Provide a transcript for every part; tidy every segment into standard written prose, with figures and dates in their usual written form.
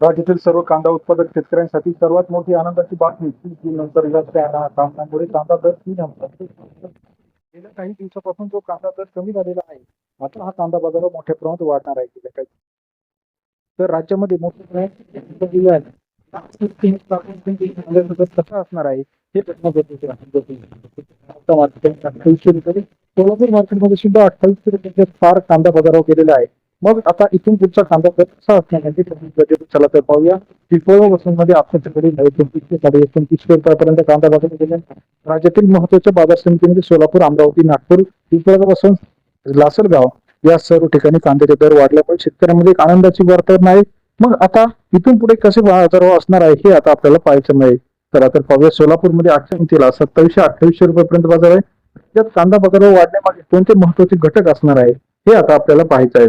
राज्यातील सर्व कांदा उत्पादक शेतकऱ्यांसाठी सर्वात मोठी आनंदाची बातमी की नंतर कांद्यामुळे कांदा दर 3 गेल्या काही दिवसापासून जो कांदा दर कमी झालेला आहे, आता हा कांदा बाजारात मोठ्या प्रमाणात वाढणार आहे गेल्या काही. तर राज्यामध्ये मोठ्या प्रमाणात कसा असणार आहे हे बघणं गरजेचे आहे. सोलापूर मार्केटमध्ये सुद्धा 2800 रुपयाच्या फार कांदा बाजारावर गेलेला आहे. मग आता इथून पुढचा कांदा दर कसा असणार आहे चला तर पाहूया. पिंपळगाव वसंतमध्ये आपल्याकडे 2900 रुपयापर्यंत कांदा बाजार गेले. राज्यातील महत्वाच्या बाजार समितीमध्ये सोलापूर, अमरावती, नागपूर, पिंपळगाव वसंत, लासलगाव या सर्व ठिकाणी कांद्याचे दर वाढल्यामुळे शेतकऱ्यांमध्ये एक आनंदाची वातावरण आहे. मग आता इथून पुढे कसे बाजार असणार आहे हे आता आपल्याला पाहायचं नाही. चला तर पाहूया. सोलापूरमध्ये 2728 रुपयापर्यंत बाजार आहे. त्यात कांदा बाजारावर वाढण्यामागे कोणते महत्वाचे घटक असणार आहे हे आता आपल्याला पाहायचं आहे.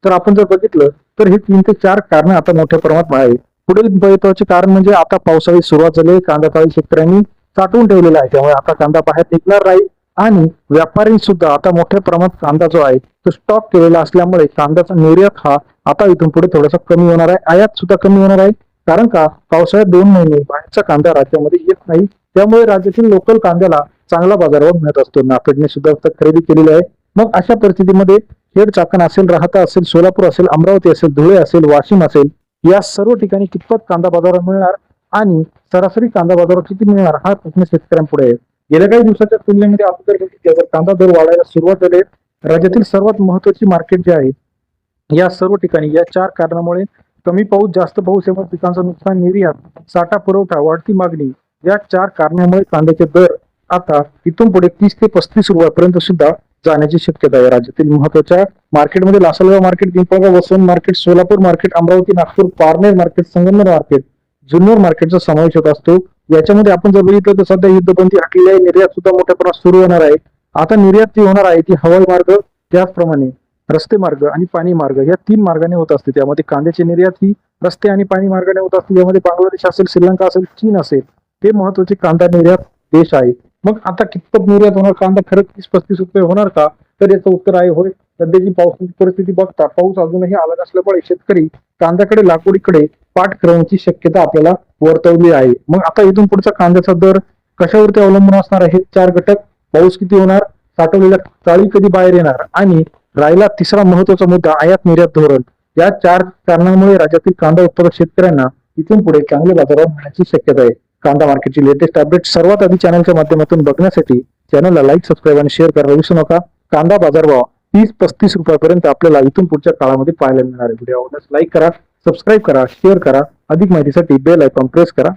तर आपण जर बघितलं तर हे 3 ते 4 कारण आता मोठ्या प्रमाणात आहे. पुढील महत्वाचे कारण म्हणजे आता पावसाळी सुरुवात झाली, कांदा काळी शेतकऱ्यांनी साठवून ठेवलेला आहे, त्यामुळे आता कांदा बाहेर निघणार नाही. आणि व्यापारी सुद्धा आता मोठ्या प्रमाणात कांदा जो आहे तो स्टॉक केलेला असल्यामुळे कांद्याचा निर्यात हा आता इथून पुढे थोडासा कमी होणार आहे. आयात सुद्धा कमी होणार आहे. कारण का पावसाळ्यात 2 महिने बाहेरचा कांदा राज्यामध्ये येत नाही, त्यामुळे राज्यातील लोकल कांद्याला चांगला बाजारभाव मिळत असतो. नाफेडने सुद्धा खरेदी केलेली आहे. मग अशा परिस्थितीमध्ये खेड, चाकण असेल, राहता असेल, सोलापूर असेल, अमरावती असेल, धुळे असेल, वाशिम असेल, या सर्व ठिकाणी कितपत कांदा बाजारात मिळणार आणि सरासरी कांदा बाजारात किती मिळणार हा प्रश्न शेतकऱ्यांपुढे आहे. गेल्या काही दिवसाच्या तुलनेमध्ये आपण जर बघितलं तर कांदा दर वाढायला सुरुवात झाली. राज्यातील सर्वात महत्वाची मार्केट जे आहे या सर्व ठिकाणी या 4 कारणामुळे कमी पाऊस, जास्त पाऊस यामुळे पिकांचं नुकसान, निर्यात, साठा पुरवठा, वाढती मागणी या 4 कारणामुळे कांद्याचे दर आता इथून पुढे 30 ते 35 रुपयापर्यंत सुद्धा जाण्याची शक्यता आहे. राज्यातील महत्वाच्या मार्केटमध्ये Lasalgaon market, Pimpalgaon Vasant market, Solapur market, Amravati, Nagpur, Parner market, Sangamner market, Junnar मार्केटचा समावेश होत असतो. याच्यामध्ये आपण जर बघितलं तर सध्या युद्धबंदी हटलेली आहे. निर्यात सुद्धा मोठ्या प्रमाणात सुरू होणार आहे. आता निर्यात जी होणार आहे ती हवाई मार्ग, त्याचप्रमाणे रस्ते मार्ग आणि पाणी मार्ग या 3 मार्गाने होत असते. त्यामध्ये कांद्याची निर्यात ही रस्ते आणि पाणी मार्गाने होत असते. यामध्ये बांगलादेश असेल, श्रीलंका असेल, चीन असेल, हे महत्वाचे कांदा निर्यात देश आहे. मग आता कितपत निर्यात होणार, कांदा खरंच 30-35 रुपये होणार का? तर याचं उत्तर आहे होय. सध्याची पावसाची परिस्थिती बघता पाऊस अजूनही आला नसल्यामुळे शेतकरी कांद्याकडे, लागवडीकडे पाठ फिरवण्याची शक्यता आपल्याला वर्तवली आहे. मग आता इथून पुढचा कांद्याचा दर कशावरती अवलंबून असणार आहे? 4 घटक: पाऊस किती होणार, साठवलेल्या चाळी कधी बाहेर येणार आणि राहिला तिसरा महत्वाचा मुद्दा आयात निर्यात धोरण. या 4 कारणांमुळे राज्यातील कांदा उत्पादक शेतकऱ्यांना इथून पुढे चांगले बाजारभाव मिळण्याची शक्यता आहे. कांदा मार्केटची लेटेस्ट अपडेट सर्वात आधी चॅनलच्या माध्यमातून बघण्यासाठी चॅनलला लाईक, सबस्क्राईब आणि शेअर करायला विसरू नका. कांदा बाजारभाव 30-35 रुपयापर्यंत आपल्याला इथून पुढच्या काळामध्ये पाहायला मिळणार आहे. व्हिडिओ आवडल्यास लाईक करा, सबस्क्राईब करा, शेअर करा. अधिक माहितीसाठी बेल आयकॉन प्रेस करा.